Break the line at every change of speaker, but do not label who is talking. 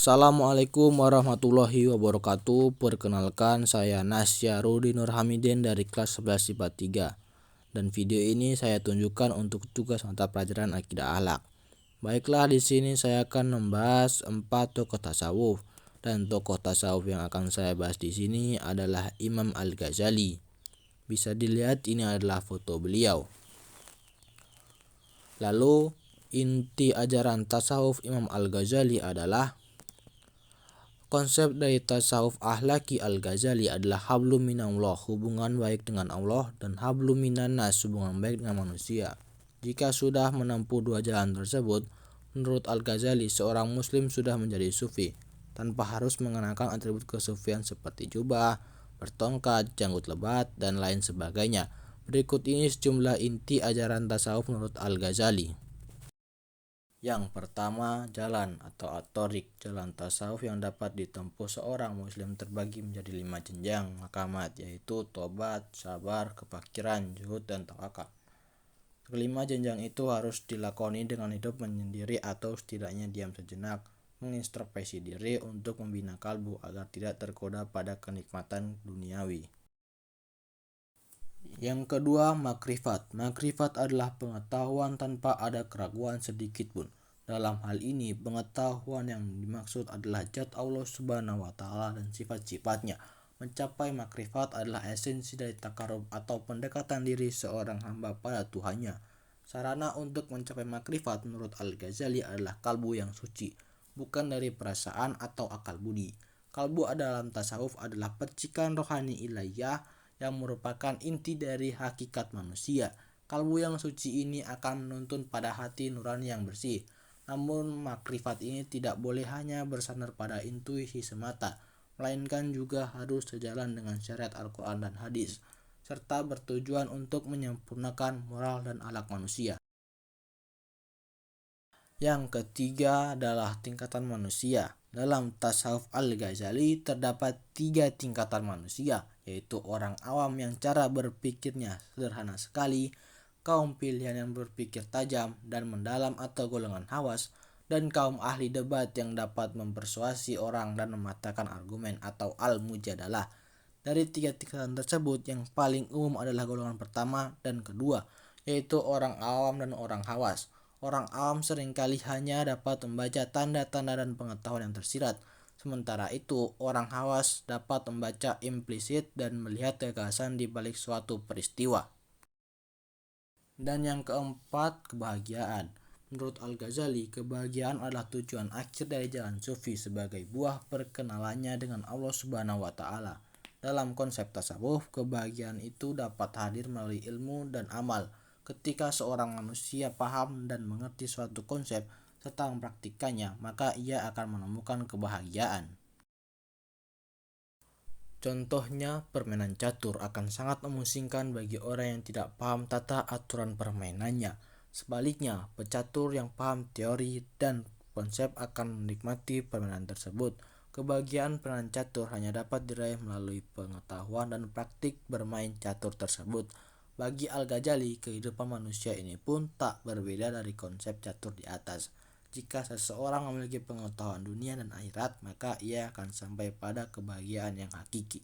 Assalamualaikum warahmatullahi wabarakatuh. Perkenalkan, saya Nasyarudin Nur Hamidin dari kelas 11 IPA 3. Dan video ini saya tunjukkan untuk tugas mata pelajaran akidah akhlak. Baiklah, di sini saya akan membahas 4 tokoh tasawuf. Dan tokoh tasawuf yang akan saya bahas di sini adalah Imam Al-Ghazali. Bisa dilihat, ini adalah foto beliau. Lalu inti ajaran tasawuf Imam Al-Ghazali adalah konsep dari tasawuf akhlaki Al-Ghazali adalah hablum minallah, hubungan baik dengan Allah, dan hablum minannas, hubungan baik dengan manusia. Jika sudah menempuh dua jalan tersebut, menurut Al-Ghazali seorang muslim sudah menjadi sufi tanpa harus mengenakan atribut kesufian seperti jubah, bertongkat, janggut lebat, dan lain sebagainya. Berikut ini sejumlah inti ajaran tasawuf menurut Al-Ghazali. Yang pertama, jalan atau at-thoriq. Jalan tasawuf yang dapat ditempuh seorang muslim terbagi menjadi 5 jenjang maqamat, yaitu tobat, sabar, kefakiran, zuhud, dan tawakal. Kelima jenjang itu harus dilakoni dengan hidup menyendiri atau setidaknya diam sejenak, mengintrospeksi diri untuk membina kalbu agar tidak tergoda pada kenikmatan duniawi. Yang kedua, makrifat. Makrifat adalah pengetahuan tanpa ada keraguan sedikit pun. Dalam hal ini, pengetahuan yang dimaksud adalah zat Allah Subhanahu wa Ta'ala dan sifat-sifatnya. Mencapai makrifat adalah esensi dari takarub atau pendekatan diri seorang hamba pada Tuhannya. Sarana untuk mencapai makrifat menurut Al-Ghazali adalah kalbu yang suci, bukan dari perasaan atau akal budi. Kalbu dalam tasawuf adalah percikan rohani ilahiyah yang merupakan inti dari hakikat manusia. Kalbu yang suci ini akan menuntun pada hati nurani yang bersih. Namun makrifat ini tidak boleh hanya bersandar pada intuisi semata, melainkan juga harus sejalan dengan syariat Al-Quran dan hadis, serta bertujuan untuk menyempurnakan moral dan akhlak manusia. Yang ketiga adalah tingkatan manusia. Dalam tasawuf Al-Ghazali terdapat 3 tingkatan manusia, yaitu orang awam yang cara berpikirnya sederhana sekali, kaum pilihan yang berpikir tajam dan mendalam atau golongan hawas, dan kaum ahli debat yang dapat mempersuasi orang dan mematahkan argumen atau al-mujadalah. Dari 3 tingkatan tersebut, yang paling umum adalah golongan pertama dan kedua, yaitu orang awam dan orang hawas. Orang awam seringkali hanya dapat membaca tanda-tanda dan pengetahuan yang tersirat. Sementara itu, orang hawas dapat membaca implisit dan melihat gagasan di balik suatu peristiwa. Dan yang keempat, kebahagiaan. Menurut Al-Ghazali, kebahagiaan adalah tujuan akhir dari jalan sufi sebagai buah perkenalannya dengan Allah Subhanahu wa Ta'ala. Dalam konsep tasawuf, kebahagiaan itu dapat hadir melalui ilmu dan amal. Ketika seorang manusia paham dan mengerti suatu konsep serta mempraktikkannya, maka ia akan menemukan kebahagiaan. Contohnya, permainan catur akan sangat memusingkan bagi orang yang tidak paham tata aturan permainannya. Sebaliknya, pecatur yang paham teori dan konsep akan menikmati permainan tersebut. Kebahagiaan permainan catur hanya dapat diraih melalui pengetahuan dan praktik bermain catur tersebut. Bagi Al-Ghazali, kehidupan manusia ini pun tak berbeda dari konsep catur di atas. Jika seseorang memiliki pengetahuan dunia dan akhirat, maka ia akan sampai pada kebahagiaan yang hakiki.